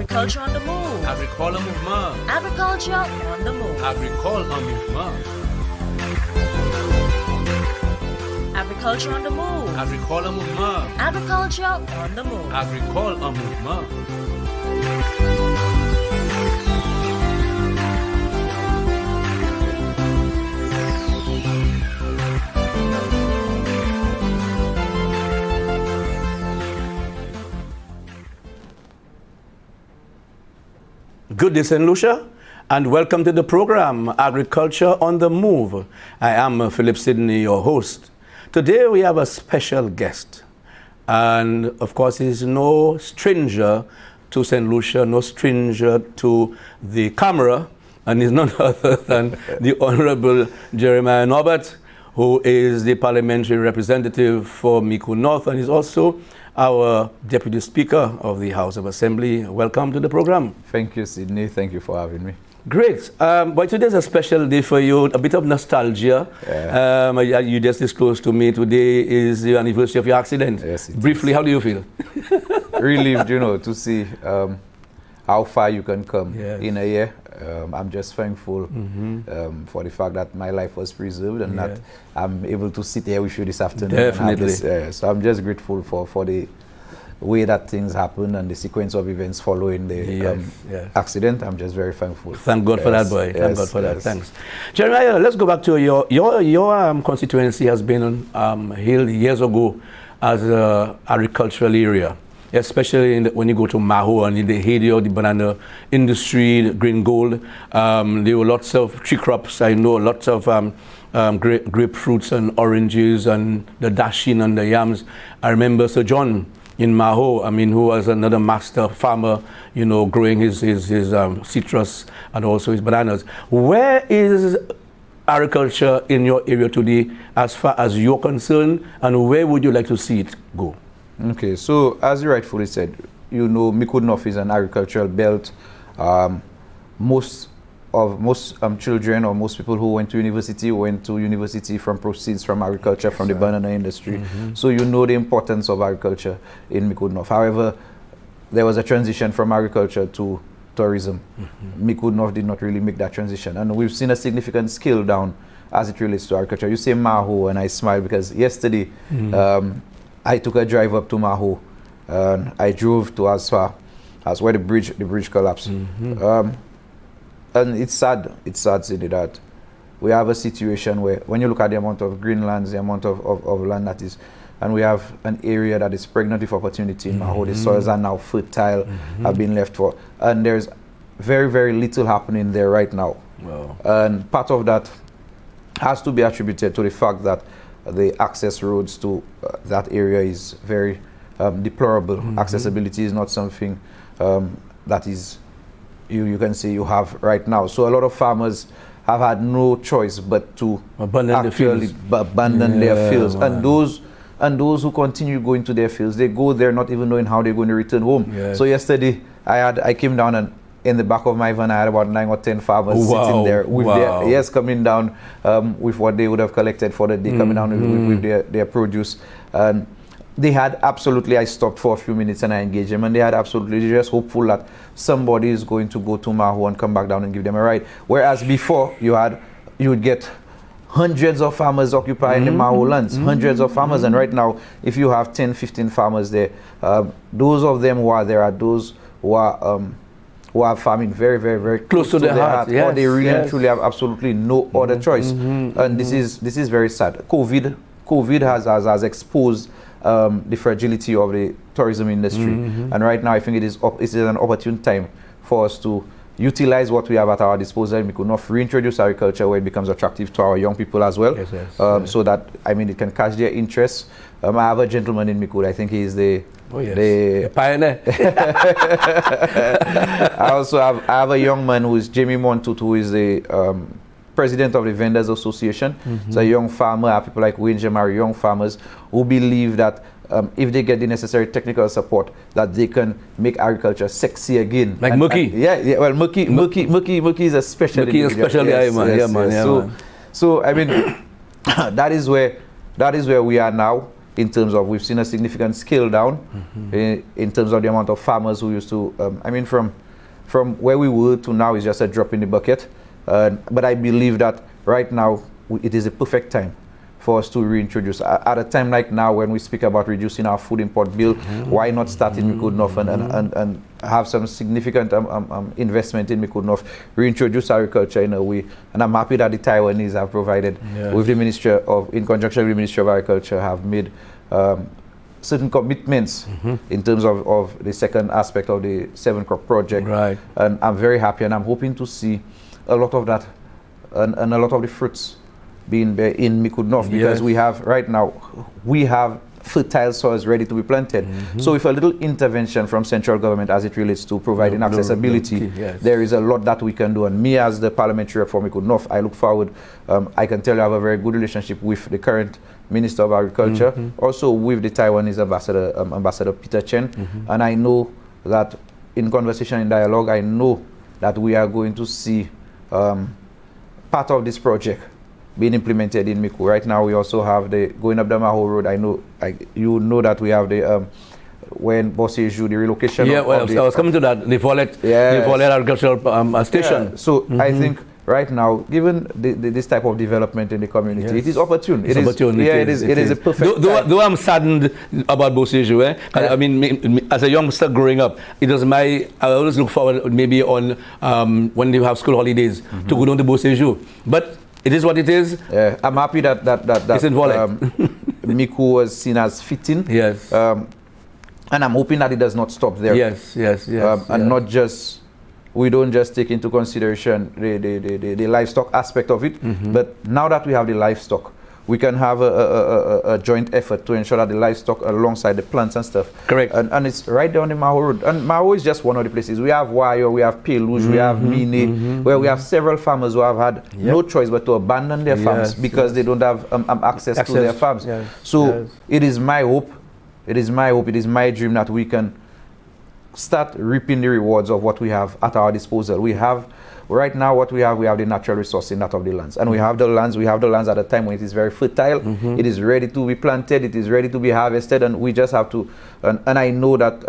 Agriculture on the move. Agricole en mouvement. Agriculture on the move. Agricole en mouvement. Agriculture on the move. Agricole en mouvement. Agriculture on the move. Agricole en mouvement. Good day, St. Lucia, and welcome to the program, Agriculture on the Move. I am Philip Sidney, your host. Today we have a special guest, and of course he's no stranger to St. Lucia, no stranger to the camera, and he's none other than the Honorable Jeremiah Norbert, who is the parliamentary representative for Micoud North, and he's also our Deputy Speaker of the House of Assembly. Welcome to the program. Thank you, Sydney. Thank you for having me. Great. But today's a special day for you, a bit of nostalgia. Yeah. You just disclosed to me today is the anniversary of your accident. Yes, Briefly, how do you feel? Relieved, to see how far you can come in a year. I'm just thankful for the fact that my life was preserved and that I'm able to sit here with you this afternoon. Definitely. So I'm just grateful for the way that things happened and the sequence of events following the accident. I'm just very thankful. Thank God for that, boy. Thank God for that. Thanks. Jeremiah, let's go back to your constituency has been hailed years ago as an agricultural area, especially when you go to Maho and in the heyday of the banana industry, the green gold. There were lots of tree crops. I know lots of grapefruits and oranges and the dasheen and the yams. I remember Sir John in Maho, who was another master farmer, growing his citrus and also his bananas. Where is agriculture in your area today as far as you're concerned, and where would you like to see it go? Okay, so as you rightfully said, Micoud North is an agricultural belt. Most children or most people who went to university from proceeds from agriculture, from the banana industry. So the importance of agriculture in Micoud North. However, there was a transition from agriculture to tourism. Micoud North did not really make that transition, and we've seen a significant scale down as it relates to agriculture. You say Maho, and I smile because yesterday I took a drive up to Maho, and I drove to as far as where the bridge collapsed. And it's sad Sidney, that we have a situation where when you look at the amount of green lands, the amount of land that is, and we have an area that is pregnant with opportunity in Maho. The soils are now fertile, have been left for, and there's very, very little happening there right now. Wow. And part of that has to be attributed to the fact that the access roads to that area is very deplorable. Accessibility is not something that is you can say you have right now. So a lot of farmers have had no choice but to abandon their fields. Wow. And those who continue going to their fields, they go there not even knowing how they're going to return home. Yes. So yesterday I came down, and in the back of my van I had about 9 or 10 farmers sitting there with coming down with what they would have collected for the day, coming down with their produce. And they had absolutely, I stopped for a few minutes and I engaged them, and they had absolutely just hopeful that somebody is going to go to Maho and come back down and give them a ride. Whereas before you would get hundreds of farmers occupying the Maho lands, hundreds of farmers, and right now if you have 10, 15 farmers there, those of them who are there are those who are farming very, very, very close to their heart, or they really and truly have absolutely no other choice. And this is very sad. COVID has exposed the fragility of the tourism industry, and right now I think it is an opportune time for us to utilize what we have at our disposal in Micoud North, reintroduce agriculture where it becomes attractive to our young people as well, so that it can catch their interest. I have a gentleman in Micoud, I think he is the pioneer. I have a young man who is Jamie Montut, who is the president of the Vendors Association. So a young farmer, have people like Wayne Jamari, young farmers who believe that if they get the necessary technical support, that they can make agriculture sexy again. Like Muki. Well, Muki is a special. Muki is special, So that is where we are now. in terms of we've seen a significant scale down in terms of the amount of farmers who used to, I mean, from where we were to now is just a drop in the bucket. But I believe that right now it is a perfect time for us to reintroduce. At a time like now when we speak about reducing our food import bill, why not start in Mikudnov and have some significant investment in Mikudnov, reintroduce agriculture in a way. And I'm happy that the Taiwanese have provided with the Ministry of, in conjunction with the Ministry of Agriculture, have made certain commitments in terms of the second aspect of the 7 crop project. Right. And I'm very happy, and I'm hoping to see a lot of that and a lot of the fruits being there in Mikudnov, because we have right now, we have fertile soils ready to be planted. So with a little intervention from central government as it relates to providing accessibility, there is a lot that we can do. And me as the parliamentary rep for Mikudnov, I look forward, I can tell you I have a very good relationship with the current Minister of Agriculture, also with the Taiwanese ambassador, Ambassador Peter Chen. And I know that in conversation and dialogue, I know that we are going to see part of this project being implemented in Miku. Right now, we also have the going up the Maho Road. I know, you know that we have the when Bossiju, the relocation. Yeah, well, I was coming to that. The Follett agricultural station. So I think right now, given this type of development in the community, it is opportune. It is a perfect. Though I'm saddened about Bossiju, I mean, as a youngster growing up, it was I always look forward maybe on when they have school holidays to go down to Bossiju, but. It is what it is. I'm happy that it's involved. Miku was seen as fitting. Yes. And I'm hoping that it does not stop there. Yes. And not just, we don't just take into consideration the livestock aspect of it, but now that we have the livestock, we can have a joint effort to ensure that the livestock alongside the plants and stuff. Correct. And it's right down the Maho Road. And Maho is just one of the places. We have Wayo, we have Peluge, we have Mine, where we have several farmers who have had no choice but to abandon their farms because they don't have access to their farms. So it is my hope, it is my dream that we can start reaping the rewards of what we have at our disposal. We have right now what we have the natural resource in that of the lands, and we have the lands at a time when it is very fertile. It is ready to be planted, it is ready to be harvested, and we just have to, and I know that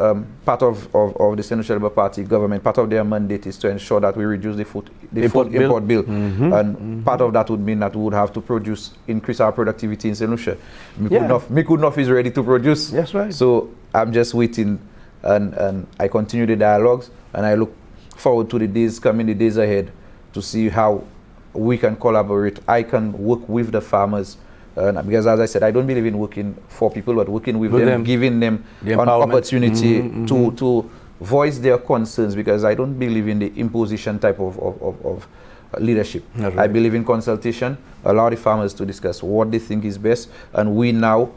part of the Central Labour Party government, part of their mandate is to ensure that we reduce the food import bill. And part of that would mean that we would have to increase our productivity in St. Lucia. Mikudnov is ready to produce. That's right. So I'm just waiting, and I continue the dialogues, and I look forward to the days ahead, to see how we can collaborate. I can work with the farmers, because as I said, I don't believe in working for people, but working with them, giving them an opportunity to voice their concerns, because I don't believe in the imposition type of leadership. I believe in consultation, allow the farmers to discuss what they think is best, and we now,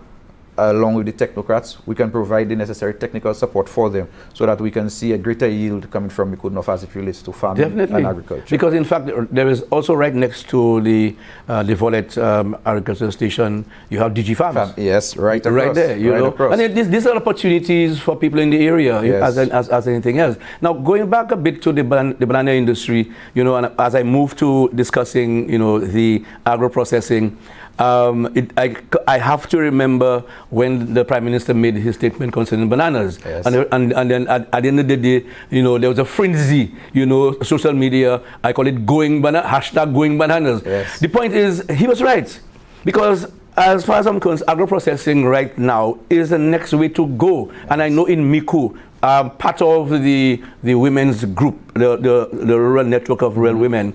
along with the technocrats, we can provide the necessary technical support for them so that we can see a greater yield coming from Mikudnov as it relates to farming and agriculture. Because in fact, there is also right next to the Follett agricultural station, you have DG Farms. Yes, right across. Right there, you know. Across. And these are opportunities for people in the area as anything else. Now, going back a bit to the banana industry, you know, and as I move to discussing, you know, the agro-processing, I have to remember when the Prime Minister made his statement concerning bananas, and then at the end of the day, you know, there was a frenzy, you know, social media, I call it going bananas. The point is, he was right, because as far as I'm concerned, agro-processing right now is the next way to go. And I know in Miku, part of the women's group, the rural network of rural women,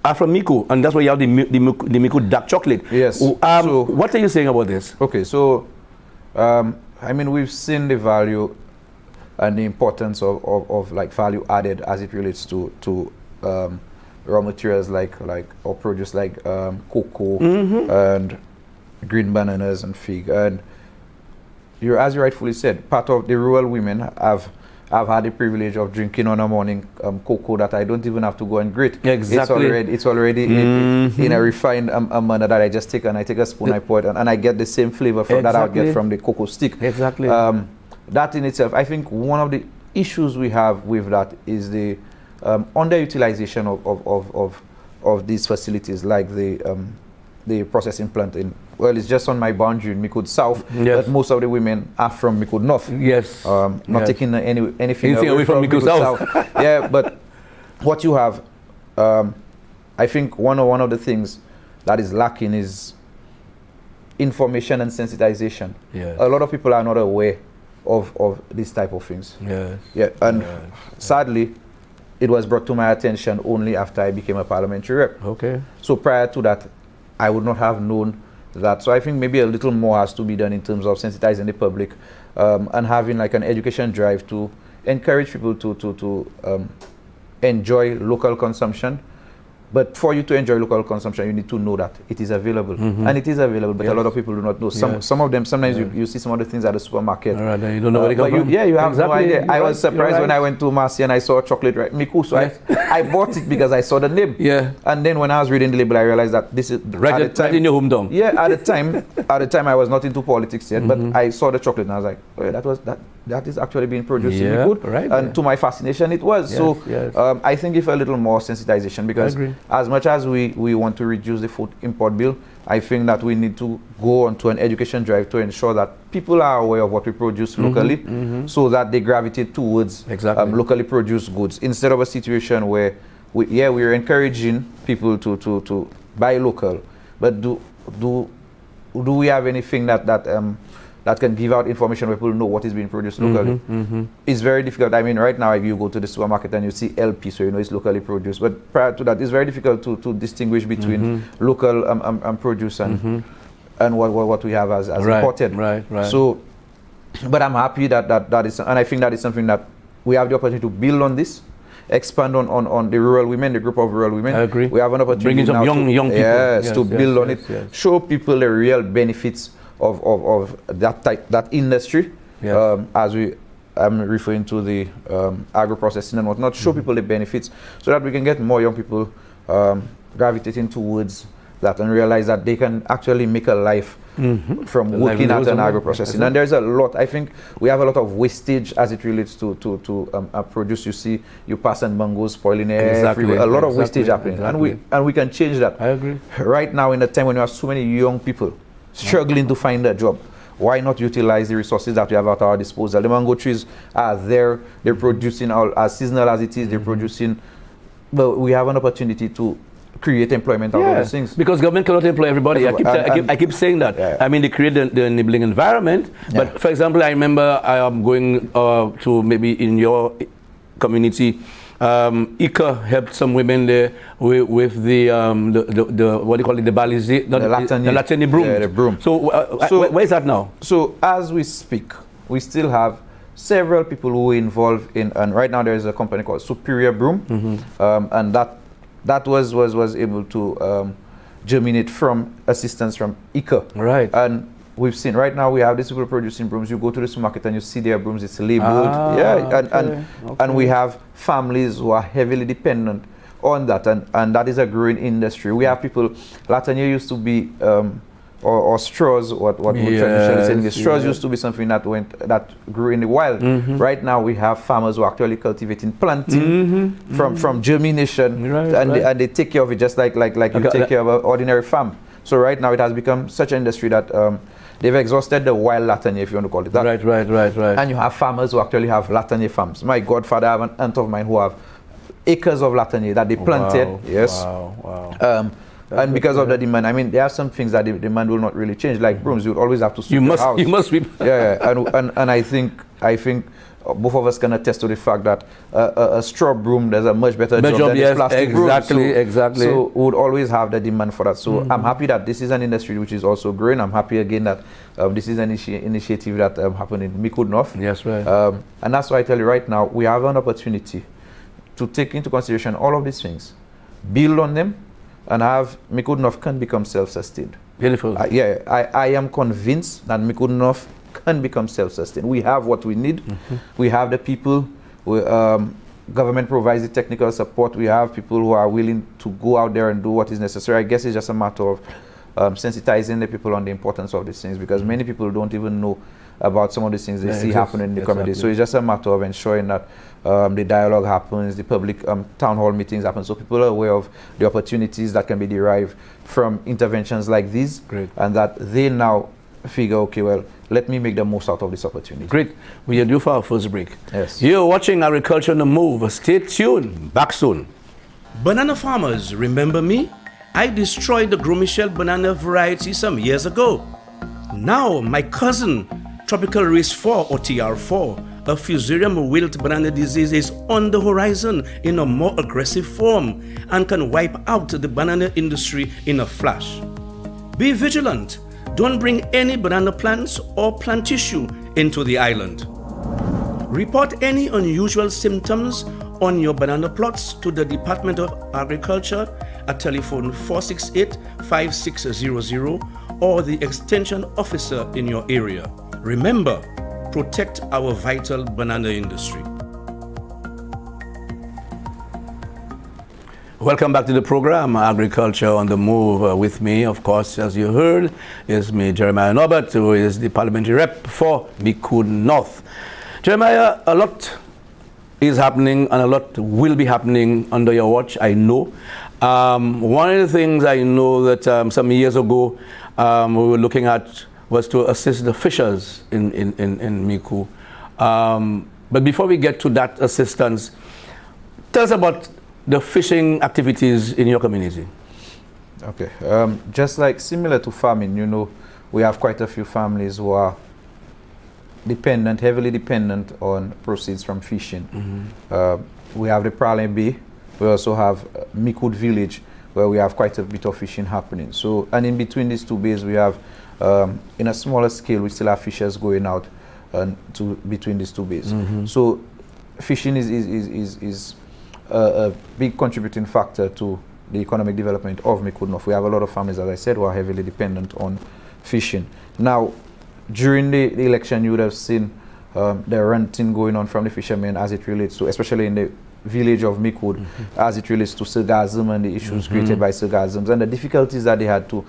are from Miku, and that's why you have the Miku dark chocolate. Yes. So what are you saying about this? Okay, so I mean, we've seen the value and the importance of like value added as it relates to raw materials like or produce like cocoa and green bananas and fig. And as you rightfully said, part of the rural women I've had the privilege of drinking on a morning cocoa that I don't even have to go and grate. Exactly. It's already in a refined manner that I just take, and I take a spoon, I pour it, and I get the same flavor from that I would get from the cocoa stick. Exactly. That in itself, I think one of the issues we have with that is the underutilization of these facilities, like the processing plant in well, it's just on my boundary in Mikud South, but most of the women are from Mikud North. Yes. Not taking anything away from Mikud South. Yeah, but what you have, I think one of the things that is lacking is information and sensitization. Yes. A lot of people are not aware of these type of things. Yes. Yeah, and sadly, it was brought to my attention only after I became a parliamentary rep. Okay. So prior to that, I would not have known that. So I think maybe a little more has to be done in terms of sensitizing the public and having like an education drive to encourage people to enjoy local consumption. But for you to enjoy local consumption, you need to know that it is available. And it is available, but a lot of people do not know. Some of them, sometimes you see some of the things at the supermarket. All right, then you don't know where they come from. Yeah, you have no idea. I was You're surprised right. when I went to Marcy and I saw a chocolate Miku. So I bought it because I saw the name. Yeah. And then when I was reading the label, I realized that this is Right in your hometown. Yeah, at the time I was not into politics yet, but I saw the chocolate and I was like, oh, that is actually being produced in Mikud. Right. And to my fascination, it was. I think if a little more sensitization, because as much as we want to reduce the food import bill, I think that we need to go on to an education drive to ensure that people are aware of what we produce locally, so that they gravitate towards locally produced goods, instead of a situation where we're encouraging people to buy local, but do we have anything that can give out information where people know what is being produced locally? It's very difficult. I mean, right now, if you go to the supermarket and you see LP, so you know it's locally produced. But prior to that, it's very difficult to distinguish between local produce and what we have as imported. Right. So, but I'm happy that is, and I think that is something that we have the opportunity to build on this, expand on the rural women, the group of rural women. I agree. We have an opportunity Bringing some young people. to build on it, show people the real benefits of that industry, as I'm referring to the agro-processing and whatnot, show people the benefits so that we can get more young people gravitating towards that and realize that they can actually make a life from working at an agro-processing. And there's a lot, I think we have a lot of wastage as it relates to produce. You see, you pass and mangoes spoiling everywhere. A lot of wastage happening. And we can change that. I agree. Right now, in a time when you have so many young people struggling to find a job, why not utilize the resources that we have at our disposal? The mango trees are there, they're producing as seasonal as it is, they're producing, but we have an opportunity to create employment out of those things. Because government cannot employ everybody. I keep saying that. I mean, they create the enabling environment, but for example, I remember I am going to maybe in your community, ICA helped some women there with the what do you call it, the balize, the latany broom. Yeah, the broom. So where is that now? So as we speak, we still have several people who are involved in, and right now there is a company called Superior Broom, and that was able to germinate from assistance from ICA. Right. And we've seen right now we have these people producing brooms. You go to the supermarket and you see their brooms, it's labeled. And we have families who are heavily dependent on that, and that is a growing industry. We have people, Latanya used to be or straws, what traditionally saying, straws used to be something that grew in the wild. Right now we have farmers who are actually cultivating, planting from germination, and they take care of it just like you take care of an ordinary farm. So right now it has become such an industry that they've exhausted the wild latanya, if you want to call it that. Right. And you have farmers who actually have latanya farms. My godfather, I have an aunt of mine who have acres of latanya that they planted. Wow. Yes. Wow. And because of the demand, I mean, there are some things that the demand will not really change. Like brooms, you would always have to sweep the house. You must sweep. And I think both of us can attest to the fact that a straw broom does a much better job than this plastic broom. Exactly. So we would always have the demand for that. So I'm happy that this is an industry which is also growing. I'm happy again that this is an initiative that happened in Mikud North. Yes, right. And that's why I tell you right now, we have an opportunity to take into consideration all of these things, build on them, and have Mikud North can become self-sustained. Beautiful. I am convinced that Mikud North can become self-sustained. We have what we need. We have the people. Government provides the technical support. We have people who are willing to go out there and do what is necessary. I guess it's just a matter of sensitizing the people on the importance of these things, because many people don't even know about some of these things they see happening in the community. So it's just a matter of ensuring that the dialogue happens, the public town hall meetings happen, so people are aware of the opportunities that can be derived from interventions like these. Great. And that they now figure, okay, well, let me make the most out of this opportunity. Great. We are due for our first break. Yes. You're watching Agriculture on the Move. Stay tuned. Back soon. Banana farmers, remember me? I destroyed the Gros Michel banana variety some years ago. Now, my cousin, Tropical Race 4 or TR4, a Fusarium wilt banana disease, is on the horizon in a more aggressive form and can wipe out the banana industry in a flash. Be vigilant. Don't bring any banana plants or plant tissue into the island. Report any unusual symptoms on your banana plots to the Department of Agriculture at telephone 468-5600 or the extension officer in your area. Remember, protect our vital banana industry. Welcome back to the program, Agriculture on the Move. With me, of course, as you heard, is me, Jeremiah Norbert, who is the parliamentary rep for Micoud North. Jeremiah, a lot is happening and a lot will be happening under your watch, I know. One of the things I know that some years ago we were looking at was to assist the fishers in Micoud. But before we get to that assistance, tell us about the fishing activities in your community. Okay, just like similar to farming, you know, we have quite a few families who are heavily dependent on proceeds from fishing. We have the Pralin Bay. We also have Micoud Village, where we have quite a bit of fishing happening. So, and in between these two bays, we have, in a smaller scale, we still have fishers going out between these two bays. So, fishing is a big contributing factor to the economic development of Micoud North. We have a lot of families, as I said, who are heavily dependent on fishing. Now, during the election, you would have seen the ranting going on from the fishermen as it relates to, especially in the village of Micoud, as it relates to sargassum and the issues created by sargassums and the difficulties that they had to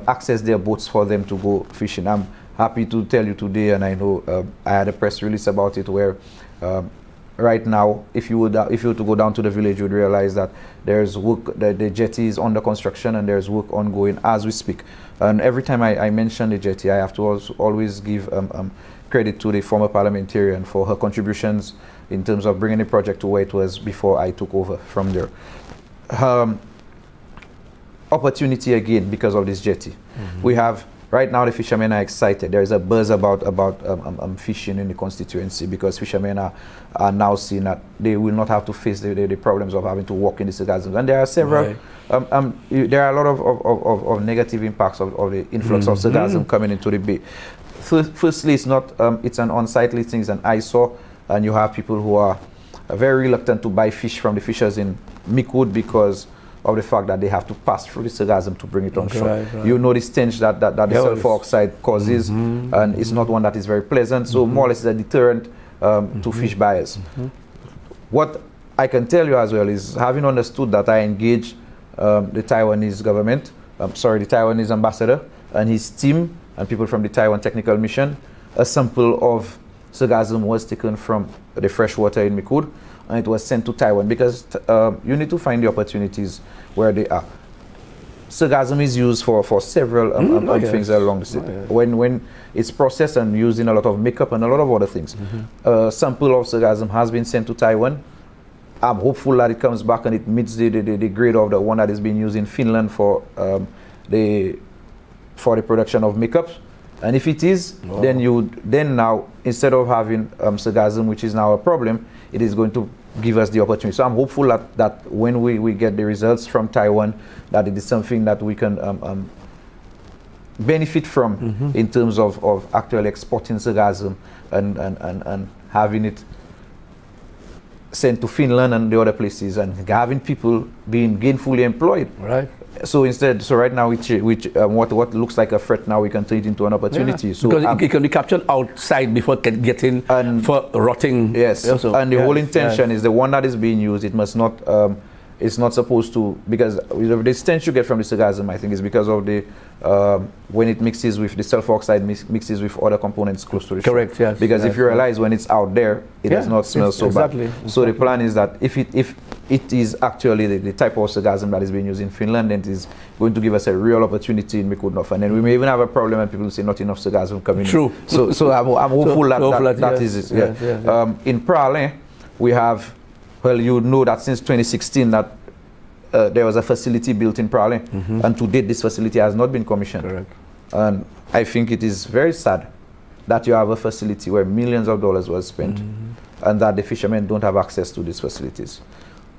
access their boats for them to go fishing. I'm happy to tell you today, and I know I had a press release about it, where right now, if you were to go down to the village, you would realize that there's work, the jetty is under construction and there's work ongoing as we speak. And every time I mention the jetty, I have to always give credit to the former parliamentarian for her contributions in terms of bringing the project to where it was before I took over from there. Opportunity again because of this jetty. We have, right now the fishermen are excited. There is a buzz about fishing in the constituency because fishermen are now seeing that they will not have to face the problems of having to walk in the sargassum. And there are several, there are a lot of negative impacts of the influx of sargassum coming into the bay. Firstly, it's not, it's an unsightly thing, it's an eyesore, and you have people who are very reluctant to buy fish from the fishers in Micoud because of the fact that they have to pass through the sargassum to bring it on shore. Right. You know the stench that the sulfur oxide causes, and it's not one that is very pleasant, so more or less it's a deterrent to fish buyers. What I can tell you as well is, having understood that, I engaged the Taiwanese government, the Taiwanese ambassador and his team and people from the Taiwan Technical Mission. A sample of sargassum was taken from the freshwater in Micoud, and it was sent to Taiwan because you need to find the opportunities where they are. Sargassum is used for several things along the city. When it's processed and used in a lot of makeup and a lot of other things. A sample of sargassum has been sent to Taiwan. I'm hopeful that it comes back and it meets the grade of the one that is being used in Finland for the production of makeup. And if it is, then now, instead of having sargassum, which is now a problem, it is going to give us the opportunity. So I'm hopeful that when we get the results from Taiwan, that it is something that we can benefit from in terms of actually exporting sargassum and having it sent to Finland and the other places, and having people being gainfully employed. Right. So right now, what looks like a threat, now we can turn it into an opportunity. So because it can be captured outside before it can get in for rotting. Yes, also. And the whole intention is the one that is being used. It must not it's not supposed to, because the stench you get from the sargassum, I think, is because of the when it mixes with the sulfur oxide, mixes with other components close to the shore. Correct, yes. Because if you realize when it's out there, it does not smell so exactly, bad. So the plan is that if it is actually the type of sargassum that is being used in Finland, then it is going to give us a real opportunity in Mikudnov. And then we may even have a problem when people say not enough sargassum coming True. in. So I'm hopeful that is it. Yes, yes, yes. In Prale, we have, well, you know that since 2016 that there was a facility built in Prale, and to date this facility has not been commissioned. Correct. And I think it is very sad that you have a facility where millions of dollars was spent and that the fishermen don't have access to these facilities.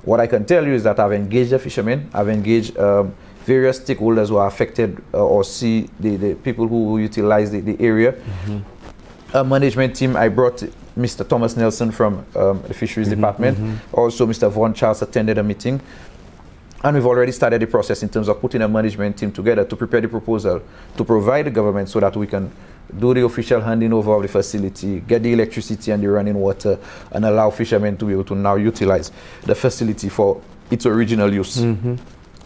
What I can tell you is that I've engaged the fishermen, I've engaged various stakeholders who are affected or see the people who utilize the area. A management team, I brought Mr. Thomas Nelson from the Fisheries Department. Also, Mr. Vaughan Charles attended a meeting. And we've already started the process in terms of putting a management team together to prepare the proposal to provide the government so that we can do the official handing over of the facility, get the electricity and the running water, and allow fishermen to be able to now utilize the facility for its original use.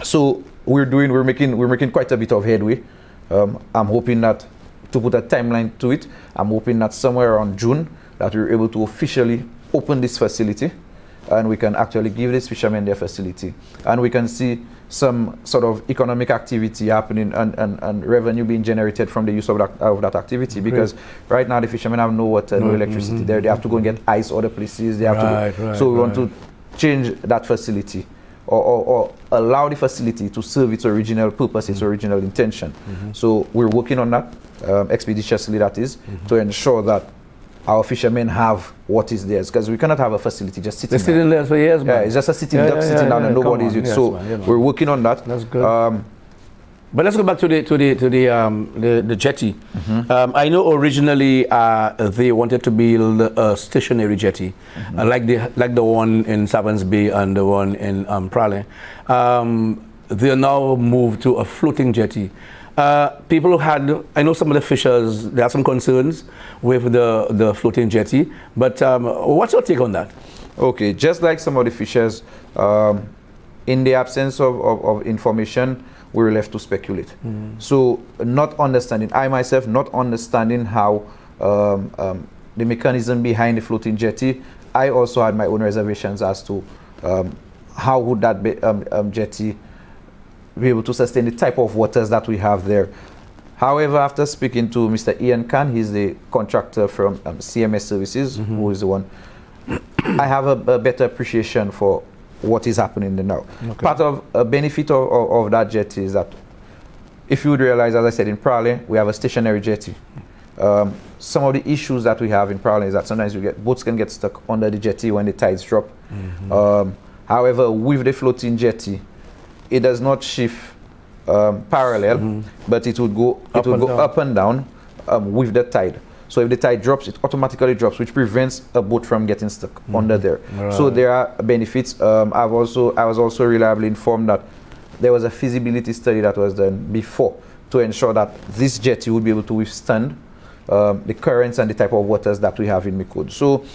So we're making quite a bit of headway. I'm hoping that, to put a timeline to it, I'm hoping that somewhere around June that we're able to officially open this facility, and we can actually give these fishermen their facility, and we can see some sort of economic activity happening and revenue being generated from the use of that activity. Because right now the fishermen have no water, no electricity. They have to go and get ice other places. They have to. So we want to change that facility, or allow the facility to serve its original purpose, its original intention. So we're working on that expeditiously, that is, to ensure that our fishermen have what is theirs, because we cannot have a facility just sitting there for years. Yeah, it's just a sitting down and nobody is using. So we're working on that. That's good. But let's go back to the jetty. I know originally they wanted to build a stationary jetty, like the one in Savans Bay and the one in Prale. They are now moved to a floating jetty. People had, I know some of the fishers, there are some concerns with the floating jetty, but what's your take on that? Okay, just like some of the fishers, in the absence of information, we were left to speculate. So not understanding, I myself not understanding how the mechanism behind the floating jetty, I also had my own reservations as to how would that jetty be able to sustain the type of waters that we have there. However, after speaking to Mr. Ian Khan, he's the contractor from CMAS Services, who is the one, I have a better appreciation for what is happening there now. Part of a benefit of that jetty is that, if you would realize, as I said, in Prale, we have a stationary jetty. Some of the issues that we have in Prale is that sometimes boats can get stuck under the jetty when the tides drop. However, with the floating jetty, it does not shift parallel, but it would go up and down with the tide. So if the tide drops, it automatically drops, which prevents a boat from getting stuck under there. So there are benefits. I was also reliably informed that there was a feasibility study that was done before to ensure that this jetty would be able to withstand the currents and the type of waters that we have in Mikud. So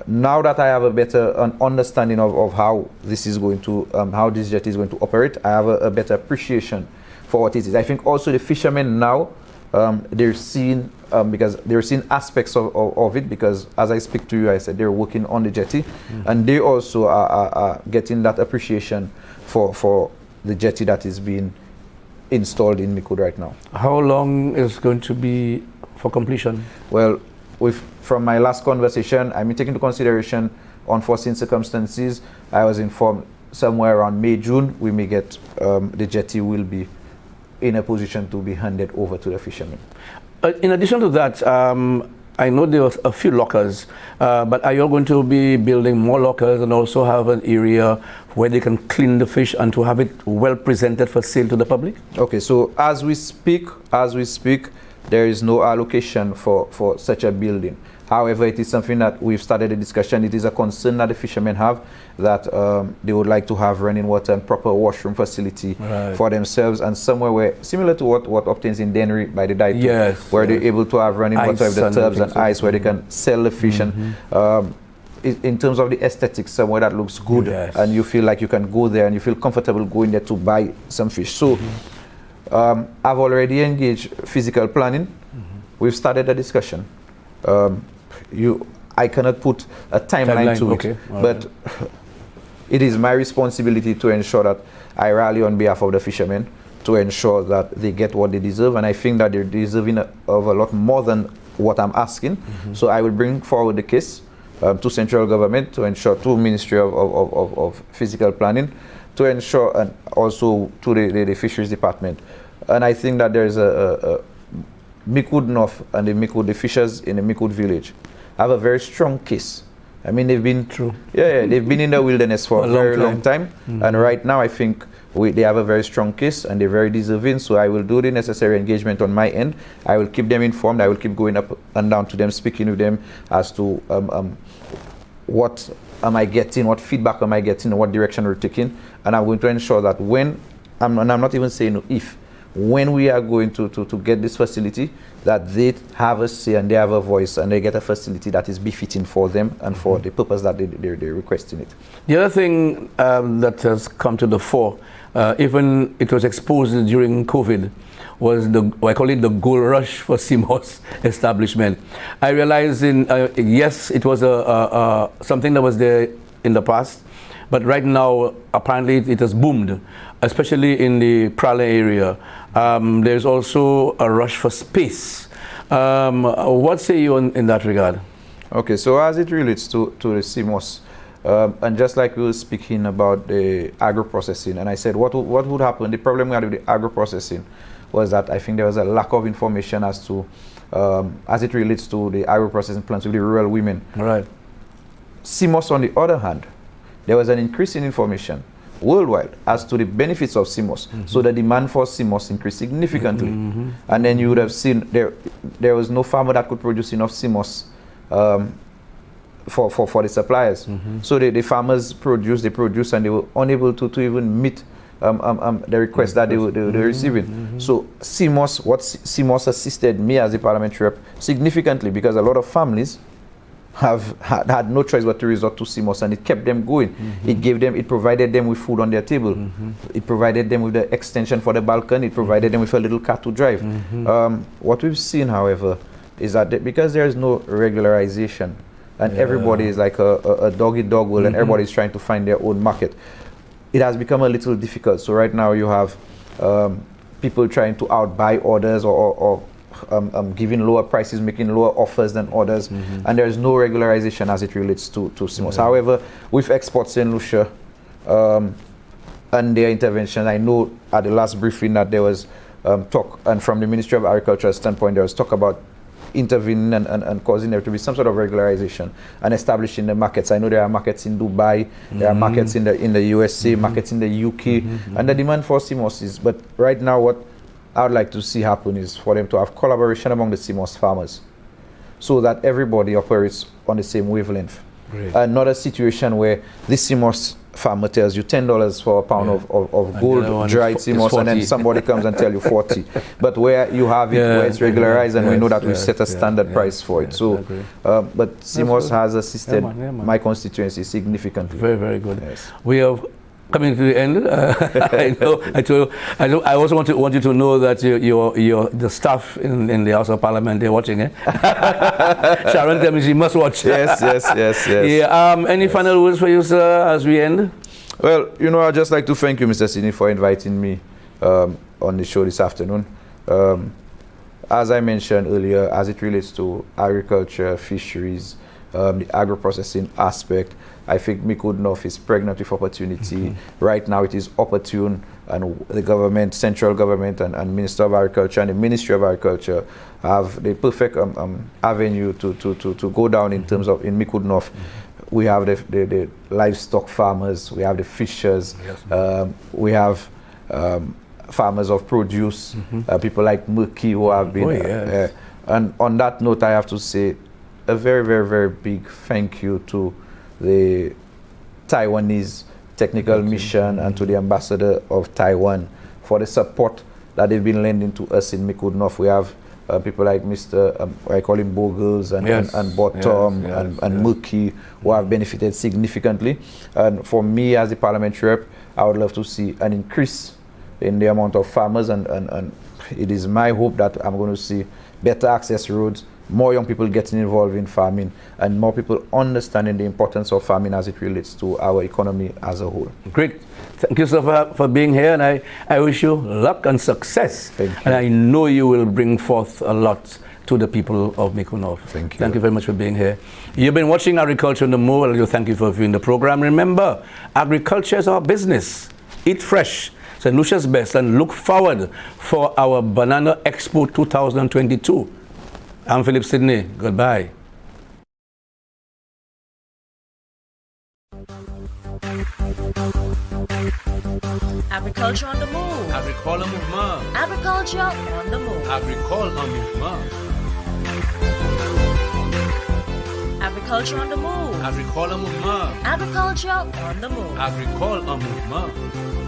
now that I have a better understanding of how this is going to, how this jetty is going to operate, I have a better appreciation for what it is. I think also the fishermen now, they're seeing, because they're seeing aspects of it, because as I speak to you, I said they're working on the jetty, and they also are getting that appreciation for the jetty that is being installed in Mikud right now. How long is going to be for completion? Well, from my last conversation, I mean, taking into consideration unforeseen circumstances, I was informed somewhere around May, June, we may get, the jetty will be in a position to be handed over to the fishermen. In addition to that, I know there was a few lockers, but are you going to be building more lockers and also have an area where they can clean the fish and to have it well presented for sale to the public? Okay, so as we speak, there is no allocation for such a building. However, it is something that we've started a discussion. It is a concern that the fishermen have, that they would like to have running water and proper washroom facility for themselves, and somewhere where, similar to what obtains in Dennery by the Daitu, where they're able to have running water with the tubs and ice, where they can sell the fish. And in terms of the aesthetics, somewhere that looks good, and you feel like you can go there and you feel comfortable going there to buy some fish. So I've already engaged physical planning. We've started a discussion. I cannot put a timeline to it, but it is my responsibility to ensure that I rally on behalf of the fishermen to ensure that they get what they deserve, and I think that they're deserving of a lot more than what I'm asking. So I will bring forward the case to central government to ensure, to Ministry of Physical Planning, to ensure, and also to the Fisheries Department. And I think that there's a Micoud North and the fishers in the Micoud village have a very strong case. I mean, they've been they've been in the wilderness for a very long time, and right now I think they have a very strong case and they're very deserving. So I will do the necessary engagement on my end. I will keep them informed. I will keep going up and down to them, speaking with them as to what am I getting, what feedback am I getting, and what direction we're taking. And I'm going to ensure that when, and I'm not even saying if, when we are going to get this facility, that they have a say and they have a voice and they get a facility that is befitting for them and for the purpose that they're requesting it. The other thing that has come to the fore, even it was exposed during COVID, was I call it the gold rush for CMAS establishment. I realized yes, it was something that was there in the past, but right now apparently it has boomed, especially in the Prala area. There's also a rush for space. What say you in that regard? Okay, so as it relates to the CMAS, and just like we were speaking about the agro-processing, and I said what would happen, the problem we had with the agro-processing was that I think there was a lack of information as to, as it relates to the agro-processing plants with the rural women. Right. CMAS, on the other hand, there was an increase in information worldwide as to the benefits of CMAS. So the demand for CMAS increased significantly. And then you would have seen there was no farmer that could produce enough CMAS for the suppliers. So the farmers produced, and they were unable to even meet the request that they were receiving. So CMAS assisted me as a parliamentary rep significantly, because a lot of families have had no choice but to resort to CMAS, and it kept them going. It provided them with food on their table. It provided them with the extension for the balcony. It provided them with a little car to drive. What we've seen, however, is that because there is no regularization, and everybody is like a dog-eat-dog world, and everybody is trying to find their own market, it has become a little difficult. So right now you have people trying to outbuy others, or giving lower prices, making lower offers than others, and there is no regularization as it relates to CMAS. However, with exports in Lucia and their intervention, I know at the last briefing that there was talk, and from the Ministry of Agriculture standpoint, there was talk about intervening and causing there to be some sort of regularization and establishing the markets. I know there are markets in Dubai, there are markets in the USA, markets in the UK, and the demand for CMAS is, but right now what I would like to see happen is for them to have collaboration among the CMAS farmers, so that everybody operates on the same wavelength. And not a situation where this CMAS farmer tells you $10 for a pound of gold dried CMAS, and then somebody comes and tell you 40. But where you have it, where it's regularized, and we know that we set a standard price for it. So, but CMAS has assisted my constituency significantly. Very, very good. Yes. We have coming to the end. I also want you to know that the staff in the House of Parliament, they're watching. Sharon tells me she must watch. Yes. Yeah. Any final words for you, sir, as we end? Well, I'd just like to thank you, Mr. Sini, for inviting me on the show this afternoon. As I mentioned earlier, as it relates to agriculture, fisheries, the agro-processing aspect, I think Micoud North is pregnant with opportunity. Right now it is opportune, and the government, central government, and Minister of Agriculture and the Ministry of Agriculture have the perfect avenue to go down in terms of, in Micoud North. We have the livestock farmers, we have the fishers, we have farmers of produce, people like Murky who have been, and on that note I have to say a very, very, very big thank you to the Taiwanese technical mission and to the ambassador of Taiwan for the support that they've been lending to us in Micoud North. We have people like Mr. I call him Bogles and Bottom and Murky, who have benefited significantly. And for me as a parliamentary rep, I would love to see an increase in the amount of farmers, and it is my hope that I'm going to see better access roads, more young people getting involved in farming, and more people understanding the importance of farming as it relates to our economy as a whole. Great. Thank you, sir, for being here, and I wish you luck and success. Thank you. And I know you will bring forth a lot to the people of Meko North. Thank you. Thank you very much for being here. You've been watching Agriculture on the Move. I'll thank you for viewing the program. Remember, agriculture is our business. Eat fresh. St. Lucia's best, and look forward for our Banana Expo 2022. I'm Philip Sidney. Goodbye. Agriculture on the move. Agricole en mouvement. Agriculture on the move. Agricole en mouvement. Agriculture on the move. Agricole en mouvement. Agriculture on the move. Agricole en mouvement.